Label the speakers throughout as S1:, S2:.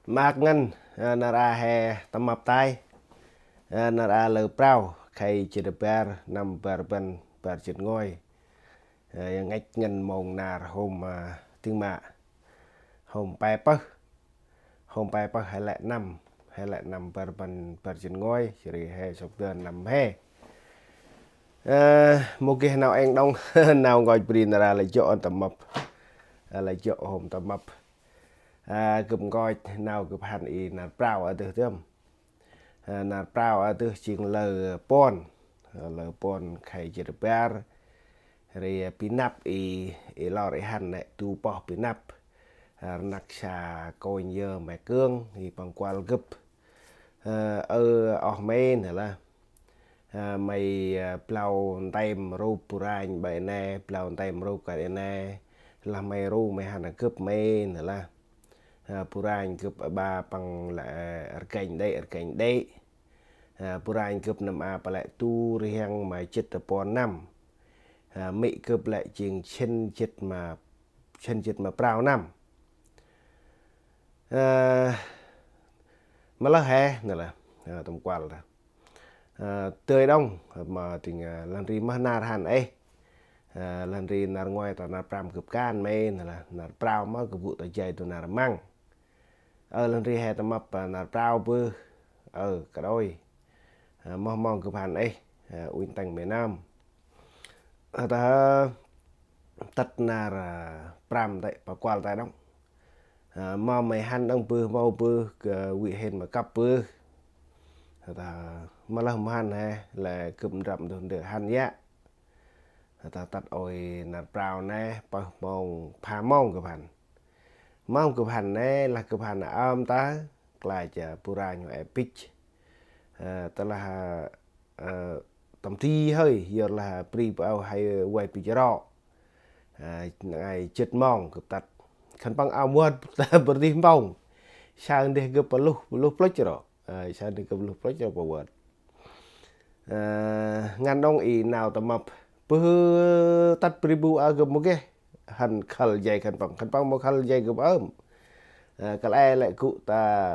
S1: mạc ngân nà ra hè tầm mập tay nà ra lờ prao khay chỉ được bèr nằm bèr bên bèr chít ngôi ngách ngân mông nà hôm tiếng mạ hôm bay bơ hay lại nằm bèr bên bèr chít ngôi chỉ hè sọc tường nằm hè một cái nào anh đông nào gọi pin ra lại chỗ tầm mập lại chỗ hôm tầm mập cụm coi nào cụm hàn ý nà prao ở từ thơm nà prao ở từ chieng lờ pon khay chỉ được bèr rồi pinap i lo rồi hàn này tu bỏ pinap nặc xà coi nhờ mẹ cương thì bằng qual gấp ở men là mày plau tay rô purang bài nè plau tay rô cái nè là mày rô mày hàn cướp men là purang cướp ba bằng là ở cạnh đây purang cướp nằm lại tu riêng mà chết ở pon năm mỹ cướp lại chừng chân chết mà prao năm mà là hè nè là tầm quan là tươi đông mà tình lần ri mà nà hàn ấy lần ri nà ngoài tao nà pram cướp can mê là nà prao mà cướp vụ tại chạy tụi nà măng lần ri hè tao mập nà prao bư cả đôi mong cướp hàn ấy uin tành miền Nam ta tất nà pram tại bà quan tại đông mà mày hàn đông bư mau bư quỷ hên mà cặp bư ta mà làm hàn hè là cụm rậm thường được hàn nhá ta tắt ôi nạt prao nè mong pha mong cụm hàn nè là cụm hàn ta lại chả pura nhỏ epic ta là tầm thi hơi giờ là pri bao hay quay picture ngày chết mong cụm tắt khăn băng áo muôn ta berdiri mong sang đi gặp lúc plek rồi sang đi gặp lúc plek rồi bảo vật ngàn đông ý nào tầm mập bơ tắt pribu agam một cái hành khal dây khăn băng một khal dây gặp ôm cái này lại cụ ta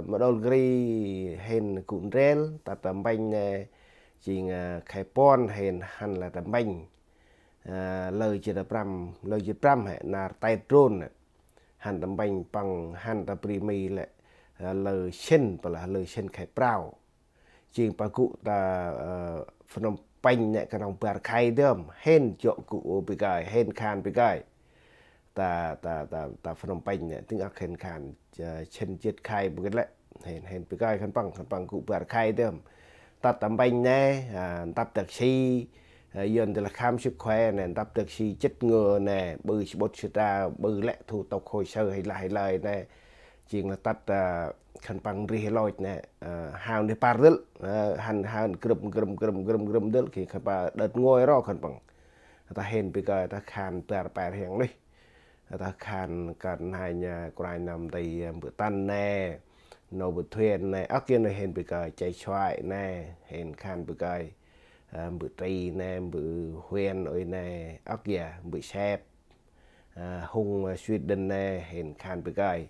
S1: mà đôi gri hen cụ rel ta tầm banh chỉ khai pon hen hành là tầm banh lời chỉ pram hệ là tay trôn hàn tầm banh bằng hàn tầm primi lại lời sen và là lời sen khai prao chỉ bà cụ ta phần banh này cái nòng bạc khai đơm hen chỗ cụ bị gai hen khan bị gai ta phần banh này tiếng ác hen khan chân chết khai bị cái lệ hen bị gai khăn bằng cụ bạc khai đơm ta tầm banh nè tập đặc si dân thì là khám sức khỏe nè tập được si chất ngừa nè bư bột ra bư lẹ thủ tục hồi sơ hay lại nè chỉ là tắt khăn bằng ri lôi nè hào đi par dứt hàn grum dứt khi khăn bằng đợt ngồi đó khăn bằng ta hên bây giờ ta khàn bè hiện đi ta khàn cần hai nhà quài nằm thì bữa tan nè nấu bữa thuyền nè ác kia này hên bây giờ chạy xoài nè hên khàn bây giờ bữa trì nè bữa huyền ơi nè ốc già bữa xẹp hung Sweden nè hiện khan bữa gai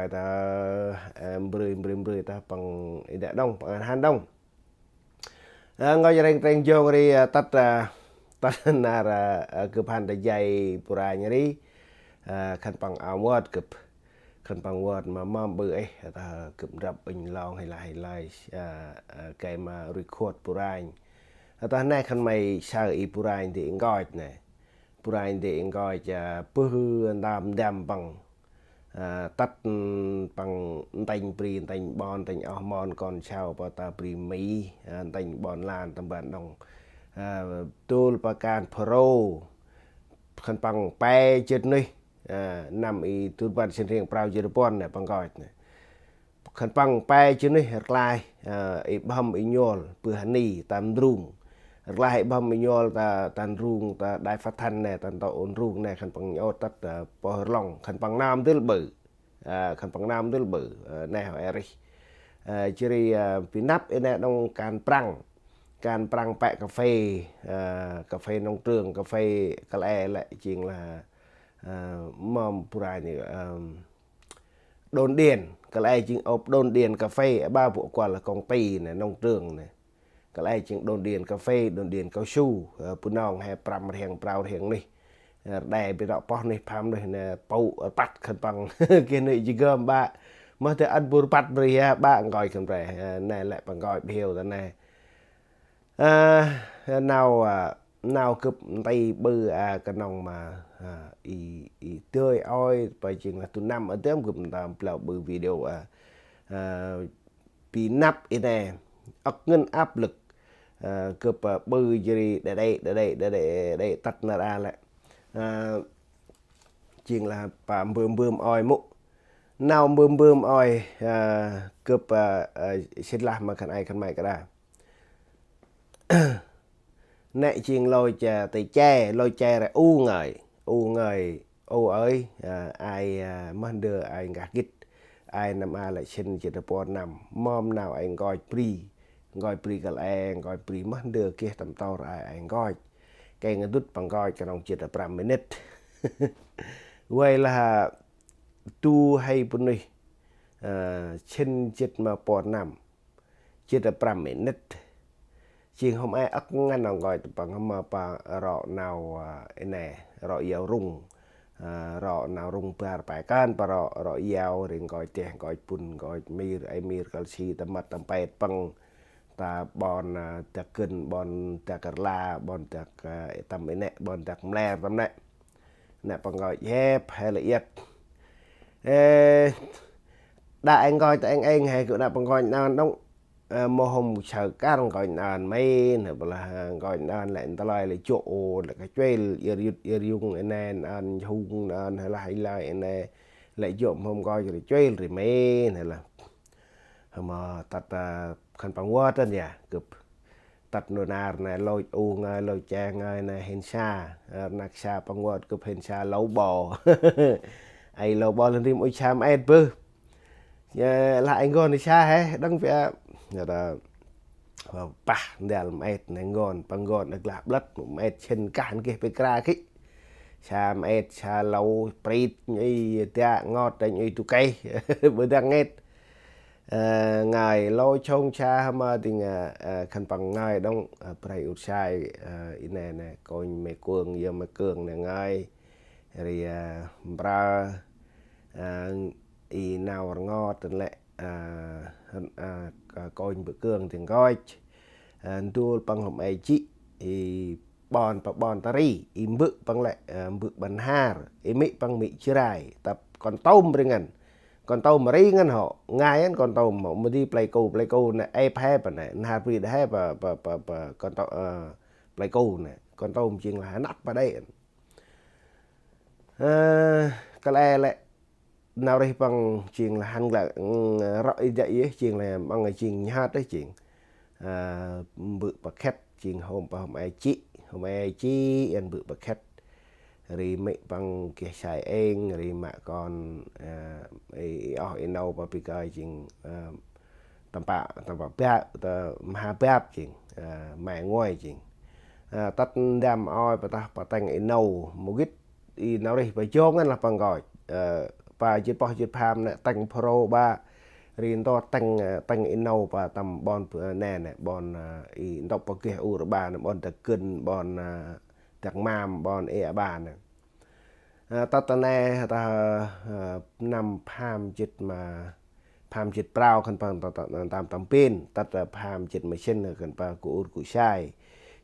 S1: ta bơi ta bằng đã đông bằng han đông ngồi giờ đang vô đi tắt là cướp han để dày pura nhỉ đi khan bằng áo mốt cướp khăn bằng word mà mom bự ấy ta cụm rập bình long hay là cái mà record purain ta nay khăn mày sao i purain thì gọi này purain thì gọi cho bư đam bằng tắt bằng tành pri tành bon tành hormone còn sao bà ta pri mỹ tành bon lan tầm bản đồng tool pakan pro khăn bằng pe chết này nằm i tu ban sinh riêng prao Japan này bằng gọi này khăn bằng pe chứ này lại i băm i nhol bữa hani tam rung lại băm i nhol ta tan rung ta đại phát thanh này tan tàu ôn rung này khăn bằng nhol tắt bò lòng khăn bằng nam tức bự này hỏi Eric chỉ pinap này đông can prang bẹ cà phê nông trường cà phê lại chuyện là mom pura này đồn điền cái này chừng ốp đồn điền cà phê ba bộ quả là công ty này nông trường này cái này chừng đồn điền cà phê đồn điền cao su pun nong hay pram riêng prao riêng này đây bị đọ pon này pram này nè pau bắt khăn bằng kia này chỉ gom ba mà thì ăn bùn bắt bì ba gọi khăn rẻ này lại bằng gọi biểu thế này nào nào cướp tay bự cái nòng mà tươi oi phải chừng là từ năm ở tới cướp làm là bự video bị nắp này ấp ngân áp lực cướp bự gì để tắt nó ra lại chừng là bà bơm oi mũ nào bơm oi cướp xin làm mà khăn ai khăn mày cái đó nãy chiên lôi chè tay che lôi che rồi u ngời u ơi ai mất đưa ai gạt gít ai nằm lại xin chỉ được bốn năm mom nào anh gọi pri cái anh gọi pri mất đưa kia tầm tàu rồi anh gọi cái người đút bằng gọi cho nó chỉ được 5 minute vậy là tu hay bún đi xin chỉ mà bốn năm chỉ được 5 minute chiên hôm ai ắt ngăn nào gọi bằng hôm mà rọ nào này rọ dầu rung rọ nào rung per phải can rọ dầu rồi gọi tiền gọi bùn gọi mir calci tầm mặt tầm pet bằng ta bon ta cân bon ta cà la bon ta tầm này bon ta mle tầm này nè bằng gọi dép hay là yết đã anh gọi tại anh hay cứ đã bằng gọi nào đông mô hồng chờ các gọi nàn mấy là gọi nàn lại ta lại chỗ là cái chơi yêu dùng này ăn hung hay là hay lại lại trộm hôm gọi rồi chơi rồi mấy này là mà tắt khăn bằng quá tên nhà cướp tắt nồi nار này lôi lôi trang này hên xa nạc xa bằng quá cướp hên xa lâu bò ai lâu bò lên đi mỗi chàm ai bơ lại anh gọi thì xa hết đăng vẻ là bà để làm ẹt này ngon bằng ngon được lạp lất một ẹt trên cản kia phải ra khí xa ẹt xa lâu prít như ta ngọt đánh như tụ cây bữa đang ẹt ngài lâu trông cha mà thì khăn bằng ngài đông phải út sai này này coi mẹ cuồng giờ mẹ cường này ngài thì bra nào ngọt lại coi bữa cương thì coi đua bằng hộp ai chị bon tari bự bằng lại bự bằng hà mỹ bằng mỹ chirai tập còn tôm với ngân còn tôm mà ri ngân họ ngay anh còn tôm mà đi playco này ai phép này hà pri đã hay và còn tôm playco này còn tôm chỉ là nắp vào đây cái này lại nào đây bằng chuyện là hành là rõ vậy ấy chuyện là bằng người chuyện hát đấy chuyện bự bạc khách chuyện hôm ai chị anh bự bạc khách rồi mấy bằng cái xài anh rồi mà còn ở đâu và bị cái chuyện tầm bạ bẹp mà bẹp chuyện mẹ ngoài chuyện tắt đam oi và ta thành ở đâu một ít nào đây phải chôn anh là bằng gọi và chỉ bỏ chỉ phàm này tăng pro ba riêng to tăng in nâu và tầm bon nè này bon đọc bao kia u ba này bon tạc cân bon tạc mam bon ba này ta nè ta nằm phàm chít mà phàm chít prao khăn bằng tầm pin ta phàm chít mà xin khăn bằng của sai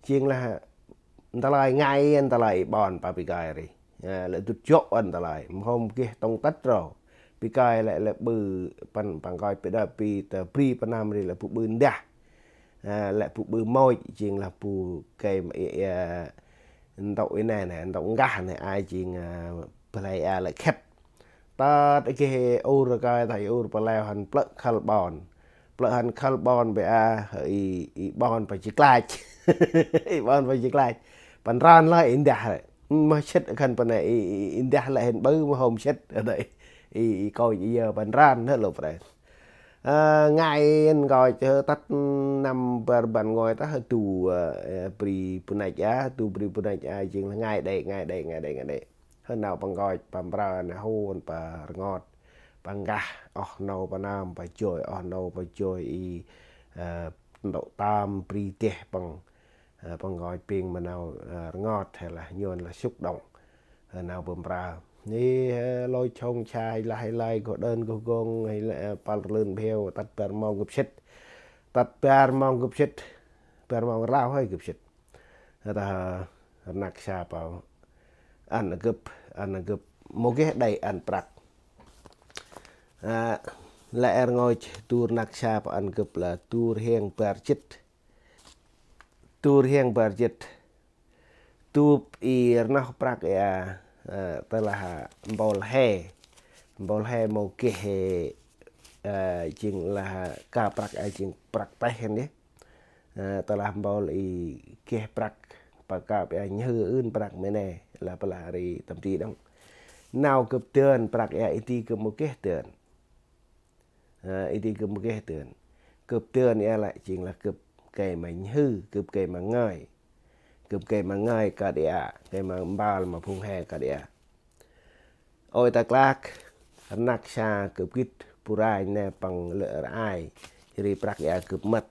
S1: chiên là ta lại ngay anh ta lại bon pa bị gai rồi lại tụt chốt anh ta lại hôm kia tông tách rồi bị cài lại là bự bằng coi bị đa bị pri panam đi là phụ bự đa lại phụ bự môi chuyện là phụ cây tội này tội gà này ai chuyện play lại khép ta cái ô rồi coi thầy ô play hành plug hành carbon bị bon phải chỉ lại bon phải chỉ lại bằng ran lại inda mà chết khăn phần này inda lại hình bự mà hôm chết ở đây coi giờ bằng ran hết rồi phải ngày anh gọi cho tắt năm bạn ngồi ta hơi tù pri punai chừng là ngày đây hơn nào bằng gọi bằng ra là hôn và ngọt bằng gà nâu bà nam bà chôi nâu bà chôi y độ tam pri tê bằng gọi pin mà nào ngọt hay là nhon là xúc động nào bơm ra ní lôi chông chai lại có đơn có gong hay là pal lươn bèo tắt per mong gục xít per mong rau hay gục xít ta nạc xa bảo ăn gấp một cái đầy ăn bạc lại ngồi tour nạc xa bảo ăn gấp là tour hiang budget tu irnah prak ya telah bol he mau ke jing lah ka prak jing prak teh ni telah bol i ke prak baka ya như ưn prak mene là pelari tamti dong nào cập tươn prak ya iti ke mu ke tươn iti ke mu ke tươn cập tươn ya lại jing là cập cây mà hư cập cây mà ngơi cụp cây mà ngay cả địa cây mà bao mà phun hè cả địa ôi ta clark nắc xa cụp kít purai nè bằng lỡ ai thì prak ya cụp mất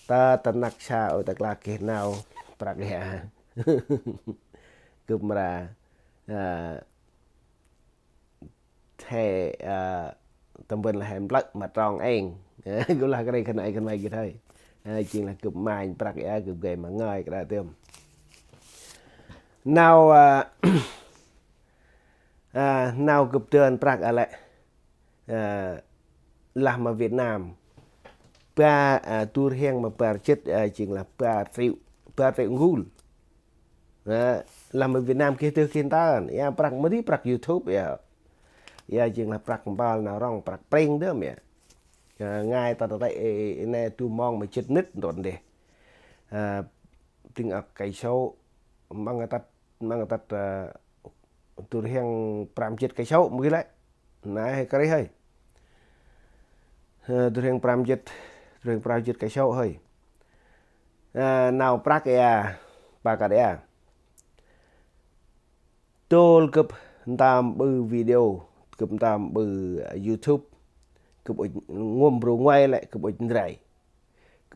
S1: ta nắc xa ôi ta clark kia nào prak ya cụp mà thề tâm bình là hẻm lật mà tròn anh cũng là cái này cái này kia thôi chuyện là cụp mai prak ya cụp cây mà ngay cái tiêm nào nào cụp tươn prak lại làm ở Việt Nam pa tour heng mà pa chết chính là pa rượu ngul làm ở Việt Nam kia từ khi ta ya prak mới prak YouTube ya chính là prak bao nào rong prak preng đó mẹ ngay ta tại này tu mong mà chết nứt rồi để tiếng ở cây số mang người ta tour heng pram chết cây số mới lại này cái đấy hơi tour heng pram chết cây số hơi nào prak ya ba cái đấy tôi cập tam bư video cập tam bư YouTube cập ngom bro ngoài lại cập ndrai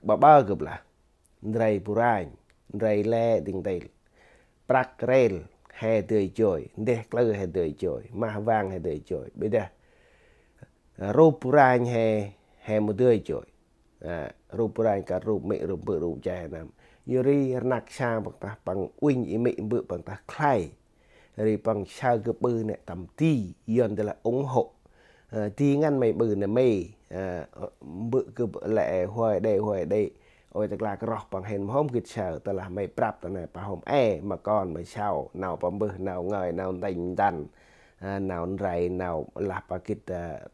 S1: ba cập là ndrai purai ndrai le ding tay prak rail hè tươi chồi đe lơ hè tươi chồi ma vàng hè tươi chồi bây giờ rô purai hè một tươi chồi rô purai cả rô mẹ rô bự rô chè nam yuri nạc xa bằng uinh ý mẹ bự bằng ta khai rồi bằng sao cái bự này tầm ti yon là ủng hộ ti ngăn mày bự này mày bự cái lệ hoài đây ôi tức là cái rọc bằng hình hôm kịch sở tức là mày prap tức này bà hôm mà còn mày sao nào bằng bự nào ngời nào tình đàn nào rầy nào là bà kịch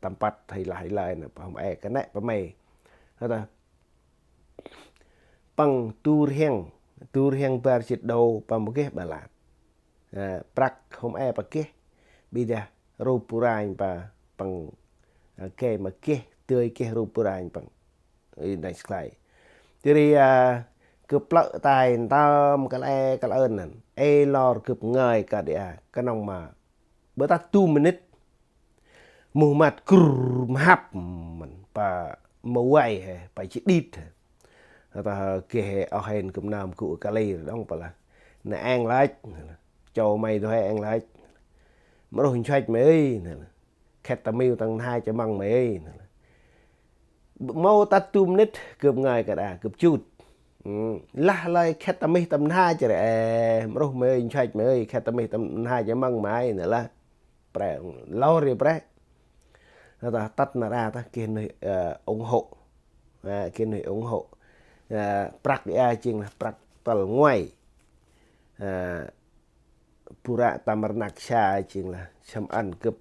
S1: tầm bắt hay là lời này bà hôm cái này bà mày đó bằng tour heng bar chít đầu bằng một cái bà lạt prak hôm bà kia bây giờ rô purai bà bằng cái mà kia tươi kia rô purai bằng này sai thì cướp lợ tài tam cái ơn nè lor cướp người cả địa cái nòng mà bữa ta 2 minute mù mặt cùm hấp mình bà màu quay bà chỉ đít ta kể ở hèn cụm nam cụ cà lì đó không phải là nè ăn lại cho mày thôi ăn lại mà rồi hình xoay mày ơi ketamine tăng 2 cho măng mày ơi mau ta 2 minute cướp người cả đã cướp chút là lại ketamine tầm 2 cho để mà rồi mày xoay mày ơi ketamine tầm 2 cho măng mày nữa là pre lâu rồi pre ta tắt là ra ta kia này ủng hộ kia này ủng hộ prak ya chính là prak tol ngoài pura tamarnaksha chính là xâm ăn cướp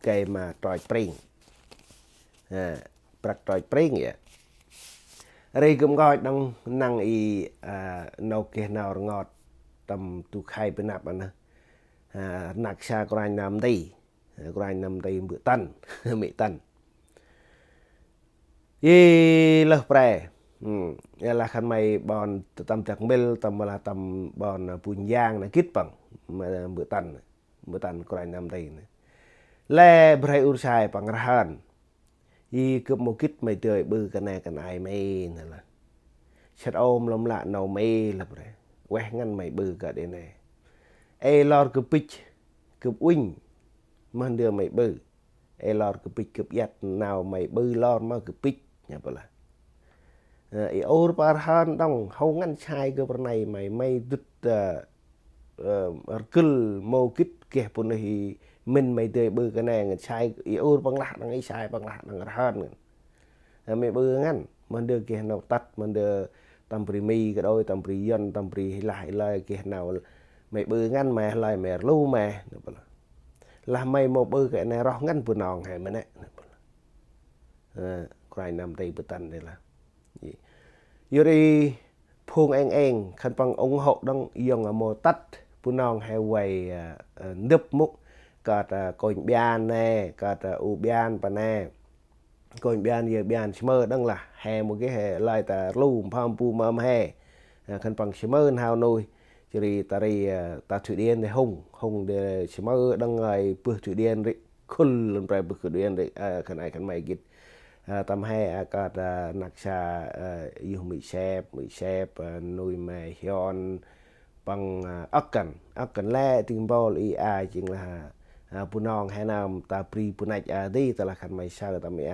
S1: cây mà tròi pring prak tròi pring vậy đây cũng gọi đang năng y nấu kia nào ngọt tầm tu khai bên nạp anh naksha của nam tây bữa tân mỹ tân y lơ pre là khăn mày bọn tầm chặt mil tầm là tầm bọn bùn giang là kít bằng mà bữa tần của nam tây le brai ur sai pangrahan y cướp một kít mày tươi bư cái này mày nè là chặt ôm lom lạ nấu mày là brai quét ngăn mày bư cả đây này e lor cướp pitch cướp wing mình đưa mày bư e lor cướp pitch cướp giặt nào mày bư lor mà cướp pitch nhá bơ là e ur parhan dong hâu ngăn chai cướp này mày đứt kul mau kít kia pun hi mình mày tươi bư cái này chai e ur bằng lạ đang ấy chai bằng lạ đang hơn mày bư ngăn mình đưa kia nào tắt mình đưa tầm primi cái đôi tầm pri dân tầm pri lại kia nào mày bư ngăn mày lại mày lưu mày là mày một bư cái này rõ ngăn vừa nòng hay mình đấy cái nằm tay bự tần đây là yuri phun anh khăn bằng ủng hộ đang dùng ở mô tắt vừa nòng hay quầy nếp múc cọt cồn bian nè cọt u bian pa nè cồn bian giờ bian smơ đang là hè một cái hè lại ta lưu pam pu mầm hè khăn bằng smơ hào nuôi chỉ ta thủy điên thì hùng để smơ đang ngày bữa thủy điên đấy khul lên bài bữa thủy điên đấy khăn mày kít tầm hè cọt nặc xa yêu mỹ xẹp nuôi mè hiòn bằng ốc cần le tiếng bò ý ai chính là punong hay nam ta pri punai đi ta là khăn mày sao ta mày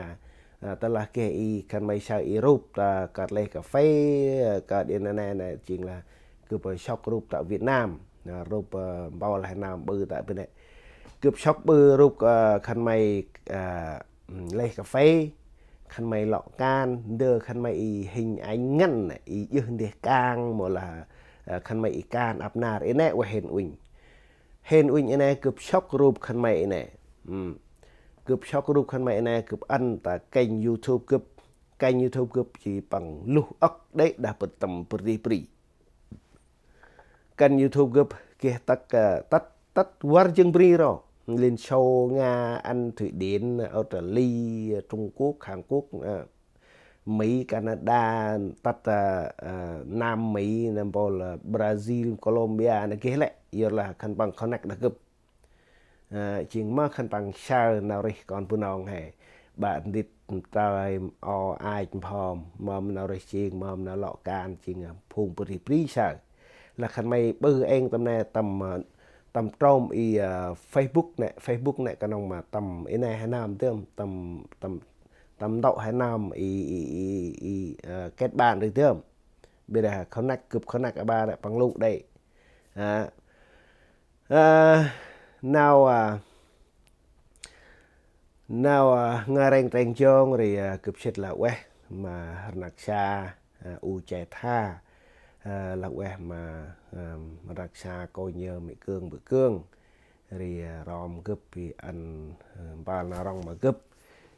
S1: ta là cái y khăn mày sao y rúp ta cắt lấy cà phê cắt điện này chính là cứ phải shop rúp tại Việt Nam rúp bao là nam bự tại bên này cứ shop bự rúp khăn mày lấy cà phê khăn mày lọ can đưa khăn mày hình ánh ngân này y dương để càng một là khăn mày can áp nạt ấy nè và hên uỳnh này cướp shop group khăn mày này cướp shop group khăn mày này cướp ăn tại kênh YouTube cướp chỉ bằng lúc ốc đấy đã bật tầm pri kênh YouTube cướp kia tắt war chương pri rồi lên show Nga ăn Thụy Điển Australia Trung Quốc Hàn Quốc Mỹ Canada tắt Nam Mỹ Nam Pol Brazil Colombia này kia lại giờ là khăn bằng connect đã gấp chuyện mà khăn bằng sao nào rồi còn phụ nòng hè bạn đi trai ai phòm mầm nào rồi chuyện mầm nào lọ can chuyện phun bự pri sao là khăn mày bư anh tầm này tầm trong y Facebook này cái nông mà tầm cái này hay nam tương tầm đậu hay nam kết bạn được tương bây giờ connect ba lại bằng lụ đây nào ngareng teng chong rồi cướp chết là quê mà nặc xa u trẻ tha là quê mà nặc xa coi nhờ mỹ cương bự cương rồi rom cướp vì ăn ba na rong mà cướp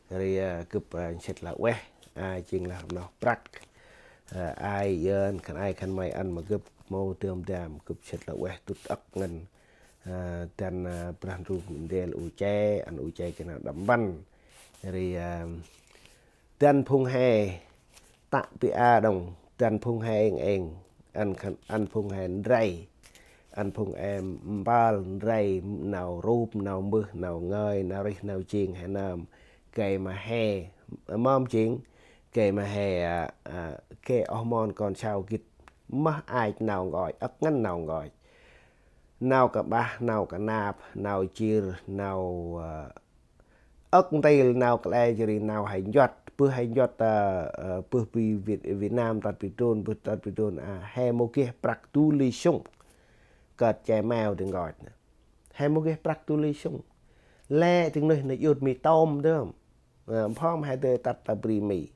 S1: rồi cướp chết là quê ai chính là nó brak ai dân khăn mày ăn mà cướp mô tươm đàm cướp chết là quê tút ấp ngân dan pernah del ucai an ucai kena damban dari dan phung he tak pia dong dan phung he eng an phung he ray an phung em bal ray nào rup nào mưa nào ngơi nào ri nào chiên hay nam kề mà he mom chuyện kề mà he kề hormone còn sao kít má ai nào gọi ấp ngăn nào gọi nào cả ba nào cả nạp nào chia nào ớt tay nào cả ai chỉ nào hành giọt bữa Việt Nam tạt bị trôn hè một cái practication cật chè mèo đừng gọi hè một cái practication lẽ tiếng nơi này yết mì tôm đúng không phong hai từ tạt bì mì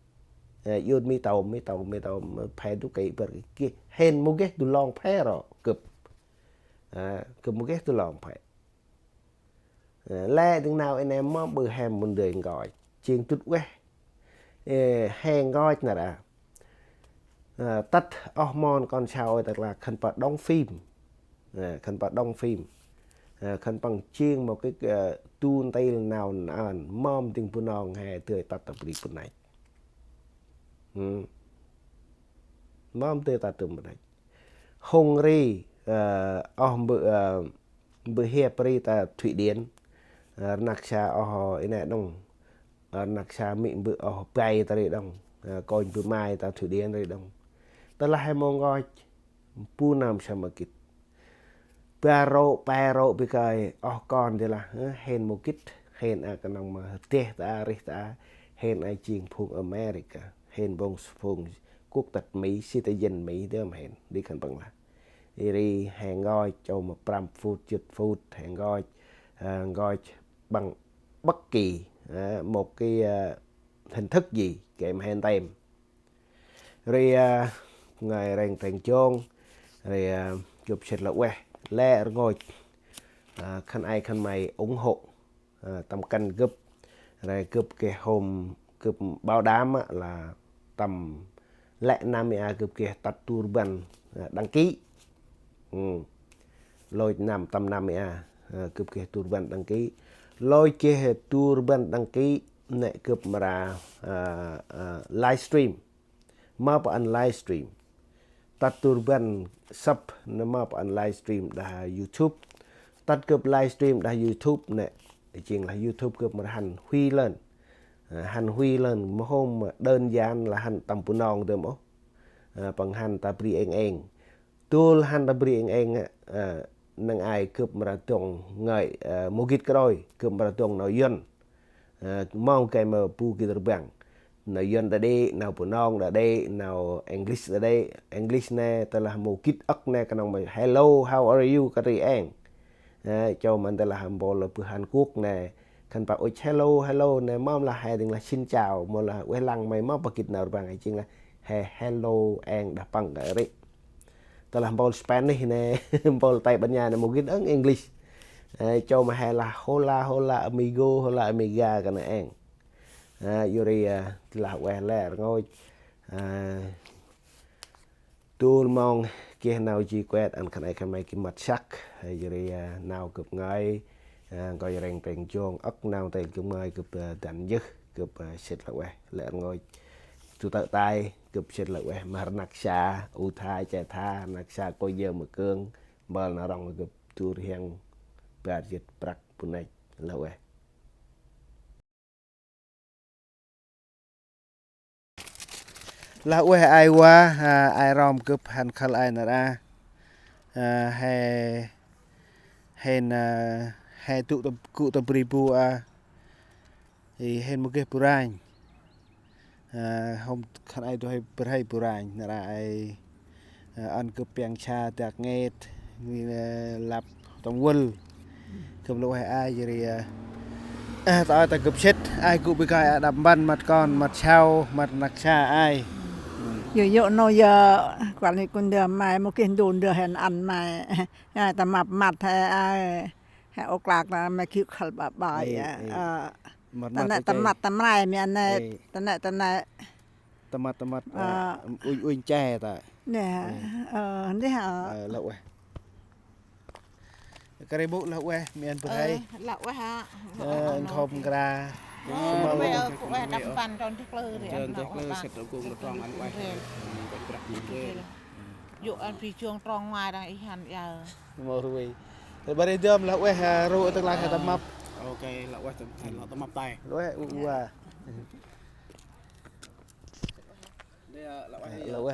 S1: yết mì tôm phải đúng cái bờ kia hên một cái tu long phải rồi cực cứ một cái tôi lòng phải lẽ tiếng nào anh em mà bự hèm một đời gọi chiên tút quê hèn gọi là tắt hormone con sao tức là khăn bạc đông phim khăn bằng chiên một cái tuôn tay nào mom tiếng phụ nòng hè tươi tắt tập đi phần này mom tươi tắt tụm này hungry bữa hè pri ta Thụy Điển nặc xa ở nè đông nặc xa mịn bự ở bay ta đi đông coi bự mai ta thử điên đi đông ta là hai mong gọi pu nam sama kit pero bị cái con thì là hen một kit hen ở cái nông mà tê ta rita hen ai chiên phùng America hen bông phùng quốc tịch Mỹ citizen Mỹ đó mà hen đi khẩn bằng là đi hàng gọi cho một 5 phút 10 phút hàng gọi bằng bất kỳ một cái hình thức gì kèm hen tem rồi ngày rèn thành chôn rồi chụp xịt là que lẹ ngồi khăn ai khăn mày ủng hộ tầm canh gấp rồi gấp cái hôm gấp bao đám là tầm lẹ nam gấp cái tắt turban đăng ký lôi nằm tầm nam gấp cái turban đăng ký lôi cái turban đăng ký này gấp mà livestream mà bạn livestream tắt turban sub nó mà bạn livestream đã YouTube tắt gấp livestream đã YouTube này chuyện là YouTube gấp mà hành huy lên mà hôm mà đơn giản là hành tầm phụ nòng được không bằng hành ta bri anh tool hành ta bri anh nâng ai gấp mà tuồng ngợi một cái rồi gấp mà tuồng nói dân mong cái mà pu cái bằng nào dân đã đi nào phụ nong đã đi nào English đã đi English nè ta là một kit ức nè cái nông mà hello how are you cái gì anh cho mình ta là hàm bồ là từ Hàn Quốc nè khăn bảo ôi hello nè mong là hai tiếng là xin chào mà là quay lăng mày mong bậc kịch nào bằng cái chuyện là hello anh đã bằng cái đấy ta làm bồ Spanish nè bồ tay bên nhà nè một kit ức English cho mà hay là hola amigo hola amiga cái này anh Yuri là quen lẽ ngồi tôi mong kia nào chỉ quét anh khăn này khăn mấy cái mặt sắc Yuri nào cụp ngay coi rèn rèn chuông ốc nào tay cụp ngay cụp đánh dứt cụp xịt là quen lẽ ngồi tôi tự tay cụp xịt là quen mà nặc xa u thai chạy tha nặc xa coi giờ mà cương mà nó rong cụp tôi hiện bạt dịch bạc bún này là quen là ue ai qua ai rom cướp hành khal ai nè ra hay hay tụ tập cụ tập ribu thì hay một cái purain hôm khal ai tôi hay purain nè ra ai ăn cướp piang cha tạc nghe lạp tông quân cướp lỗ hay ai vậy tao ta cướp chết ai cụ bị cái đập ban mặt con mặt sao mặt nặc xa ai
S2: Yo no giờ quản lý con đường mai một cái đồn đường hẹn ăn mai ta mặt hay ốc lạc là mai kêu khẩn bà bài tầm này miền này tầm này
S1: mặt uy che ta
S2: nè thế hả
S1: lậu cái bộ lậu miền bờ hay
S2: lậu ha
S1: không ra
S2: bây giờ cũng đập bàn trong chiếc lơ thì
S3: ăn lậu sạch rồi cùng tròn ăn quay
S2: dụ ăn phi chuông tròn ngoài đang ý hẳn giờ
S1: mồi rồi thì bây giờ là rồi tương lai hay tầm mập
S3: ok lậu quay tầm mập tay
S1: rồi lậu